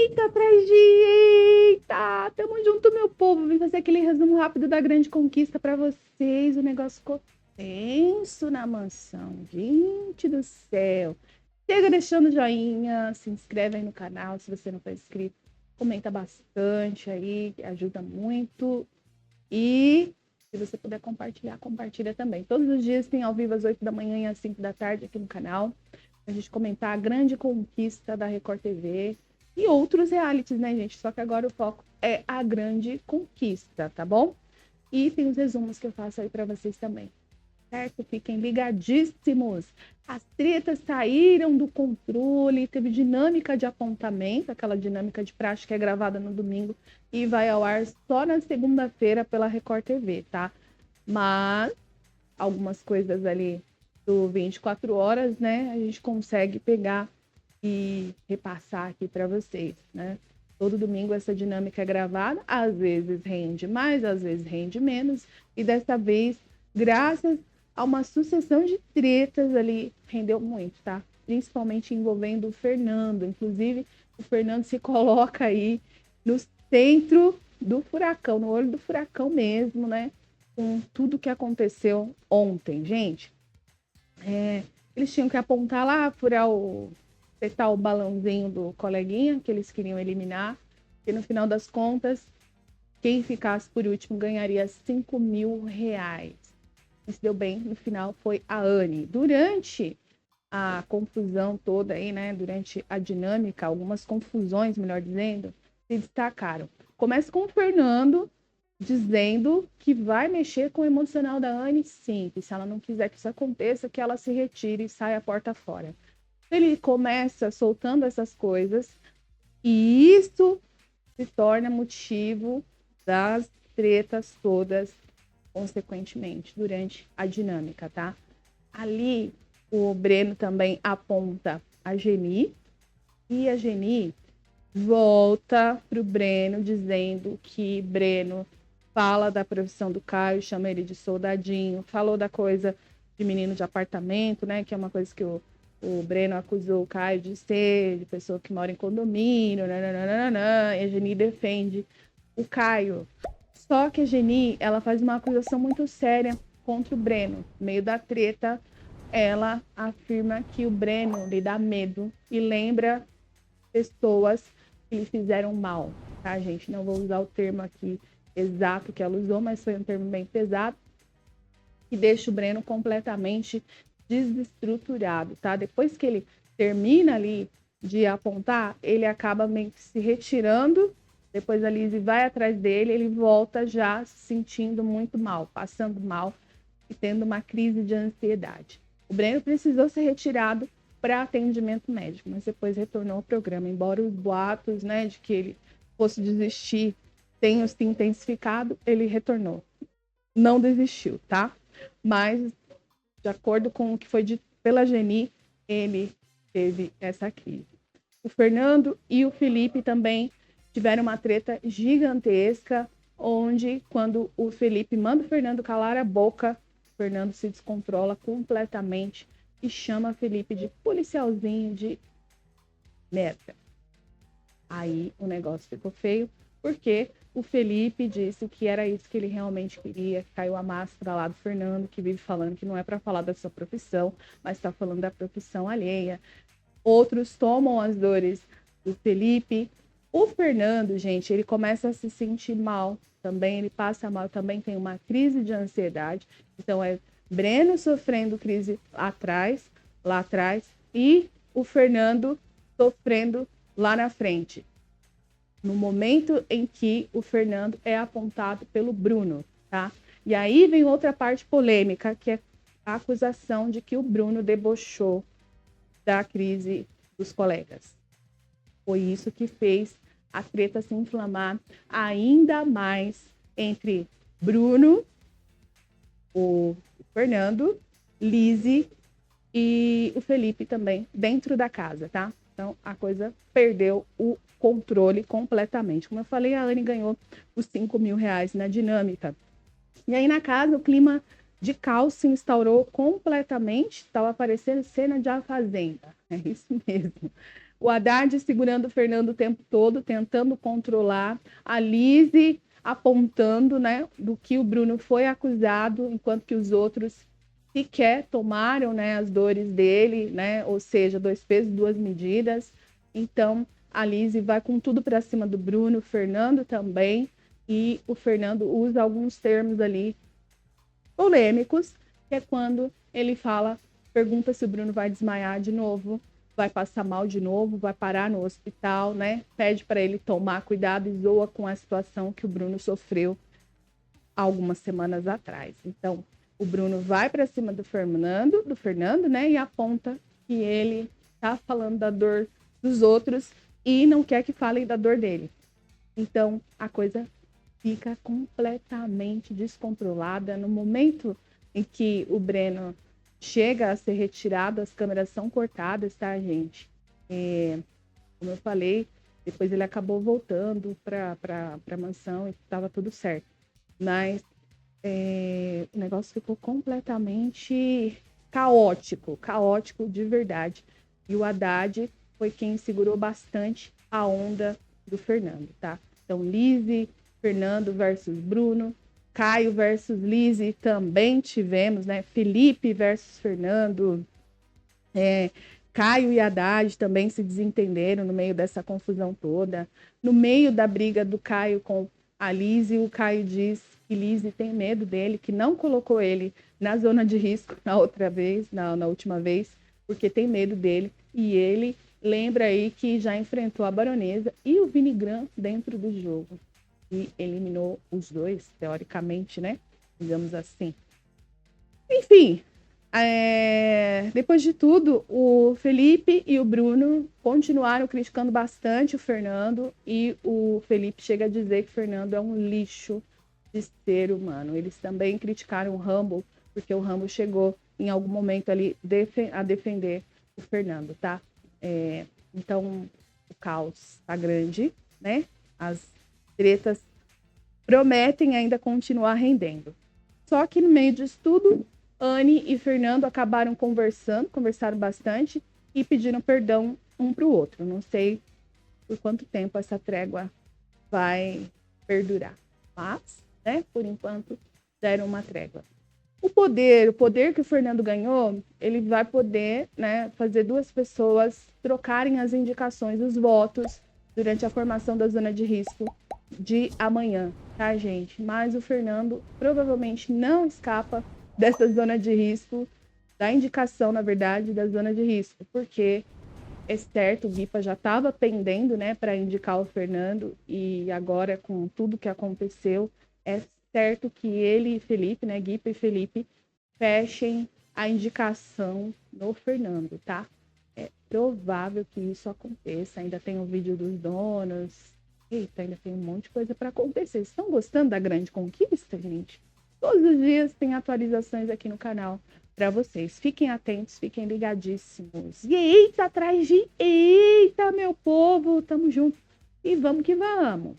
Eita, atrás de eita! Tamo junto, meu povo. Vim fazer aquele resumo rápido da grande conquista para vocês. O negócio ficou tenso na mansão. Gente do céu. Chega deixando joinha, se inscreve aí no canal se você não for inscrito. Comenta bastante aí, que ajuda muito. E se você puder compartilhar, compartilha também. Todos os dias tem ao vivo às 8 da manhã e às 5 da tarde aqui no canal. A gente comentar a grande conquista da Record TV e outros realities, né, gente? Só que agora o foco é a grande conquista, tá bom? E tem os resumos que eu faço aí para vocês também, certo? Fiquem ligadíssimos. As tretas saíram do controle, teve dinâmica de apontamento, aquela dinâmica de praxe que é gravada no domingo e vai ao ar só na segunda-feira pela Record TV, tá? Mas algumas coisas ali do 24 horas, né, a gente consegue pegar e repassar aqui para vocês, né? Todo domingo essa dinâmica é gravada, às vezes rende mais, às vezes rende menos, e dessa vez, graças a uma sucessão de tretas ali, rendeu muito, tá? Principalmente envolvendo o Fernando, inclusive o Fernando se coloca aí no centro do furacão, no olho do furacão mesmo, né? Com tudo que aconteceu ontem, gente. Eles tinham que apontar lá, apertar o balãozinho do coleguinha que eles queriam eliminar, e no final das contas, quem ficasse por último ganharia 5 mil reais. Isso deu bem, no final foi a Anne. Durante a confusão toda aí, né, durante a dinâmica, algumas confusões, melhor dizendo, se destacaram. Começa com o Fernando dizendo que vai mexer com o emocional da Anne, sim, que se ela não quiser que isso aconteça, que ela se retire e saia a porta fora. Ele começa soltando essas coisas e isso se torna motivo das tretas todas, consequentemente, durante a dinâmica, tá? Ali, o Breno também aponta a Geni e a Geni volta pro Breno dizendo que Breno fala da profissão do Caio, chama ele de soldadinho, falou da coisa de menino de apartamento, né, que é uma coisa que o Breno acusou o Caio de ser, de pessoa que mora em condomínio, nananana, e a Geni defende o Caio. Só que a Geni, ela faz uma acusação muito séria contra o Breno. No meio da treta, ela afirma que o Breno lhe dá medo e lembra pessoas que lhe fizeram mal, tá, gente? Não vou usar o termo aqui exato que ela usou, mas foi um termo bem pesado, que deixa o Breno completamente desestruturado, tá? Depois que ele termina ali de apontar, ele acaba meio que se retirando, depois a Lizzie vai atrás dele, ele volta já se sentindo muito mal, passando mal e tendo uma crise de ansiedade. O Breno precisou ser retirado para atendimento médico, mas depois retornou ao programa, embora os boatos, né, de que ele fosse desistir tenham se intensificado, ele retornou. Não desistiu, tá? Mas, de acordo com o que foi dito pela Geni, ele teve essa crise. O Fernando e o Felipe também tiveram uma treta gigantesca, onde, quando o Felipe manda o Fernando calar a boca, o Fernando se descontrola completamente e chama o Felipe de policialzinho de merda. Aí o negócio ficou feio, porque o Felipe disse que era isso que ele realmente queria, que caiu a máscara lá do Fernando, que vive falando que não é para falar da sua profissão, mas está falando da profissão alheia. Outros tomam as dores do Felipe. O Fernando, gente, ele começa a se sentir mal também, ele passa mal, também tem uma crise de ansiedade. Então é Breno sofrendo crise lá atrás, e o Fernando sofrendo lá na frente, no momento em que o Fernando é apontado pelo Bruno, tá? E aí vem outra parte polêmica, que é a acusação de que o Bruno debochou da crise dos colegas. Foi isso que fez a treta se inflamar ainda mais entre Bruno, o Fernando, Lizzie e o Felipe também, dentro da casa, tá? Então, a coisa perdeu o controle completamente. Como eu falei, a Anne ganhou os 5 mil reais na dinâmica. E aí, na casa, o clima de caos se instaurou completamente. Estava aparecendo cena de A Fazenda. É isso mesmo. O Haddad segurando o Fernando o tempo todo, tentando controlar. A Lizzie apontando, né, do que o Bruno foi acusado, enquanto que os outros sequer tomaram, né, as dores dele, né, ou seja, 2 pesos, 2 medidas. Então, a Lizzie vai com tudo para cima do Bruno, o Fernando também, e o Fernando usa alguns termos ali polêmicos, que é quando ele pergunta se o Bruno vai desmaiar de novo, vai passar mal de novo, vai parar no hospital, né? Pede para ele tomar cuidado e zoa com a situação que o Bruno sofreu algumas semanas atrás. Então, o Bruno vai para cima do Fernando, né? E aponta que ele tá falando da dor dos outros e não quer que falem da dor dele. Então, a coisa fica completamente descontrolada. No momento em que o Breno chega a ser retirado, as câmeras são cortadas, tá, gente? Como eu falei, depois ele acabou voltando para a mansão e estava tudo certo. Mas o negócio ficou completamente caótico de verdade. E o Haddad foi quem segurou bastante a onda do Fernando, tá? Então, Lizzie, Fernando versus Bruno, Caio versus Lizzie também tivemos, né? Felipe versus Fernando, Caio e Haddad também se desentenderam no meio dessa confusão toda. No meio da briga do Caio com a Lizzie, o Caio diz que Lizzie tem medo dele, que não colocou ele na zona de risco na última vez, porque tem medo dele. E ele lembra aí que já enfrentou a Baronesa e o Vinigram dentro do jogo. E eliminou os dois, teoricamente, né? Digamos assim. Enfim, depois de tudo, o Felipe e o Bruno continuaram criticando bastante o Fernando e o Felipe chega a dizer que o Fernando é um lixo de ser humano. Eles também criticaram o Rambo, porque o Rambo chegou em algum momento ali a defender o Fernando, tá? Então, o caos tá grande, né? As tretas prometem ainda continuar rendendo. Só que no meio disso tudo, Anne e Fernando acabaram conversaram bastante e pediram perdão um para o outro. Não sei por quanto tempo essa trégua vai perdurar, mas, né, por enquanto, deram uma trégua. O poder que o Fernando ganhou, ele vai poder, né, fazer 2 pessoas trocarem as indicações, os votos, durante a formação da zona de risco de amanhã, tá, gente? Mas o Fernando provavelmente não escapa dessa zona de risco, da indicação, na verdade, da zona de risco, porque é certo, o Guipa já estava pendendo, né, para indicar o Fernando, e agora, com tudo que aconteceu, é certo que ele e Felipe, né, Guipa e Felipe, fechem a indicação no Fernando, tá? É provável que isso aconteça. Ainda tem o vídeo dos donos. Eita, ainda tem um monte de coisa para acontecer. Vocês estão gostando da grande conquista, gente? Todos os dias tem atualizações aqui no canal para vocês. Fiquem atentos, fiquem ligadíssimos. E eita, atrás de eita, meu povo, tamo junto. E vamos que vamos.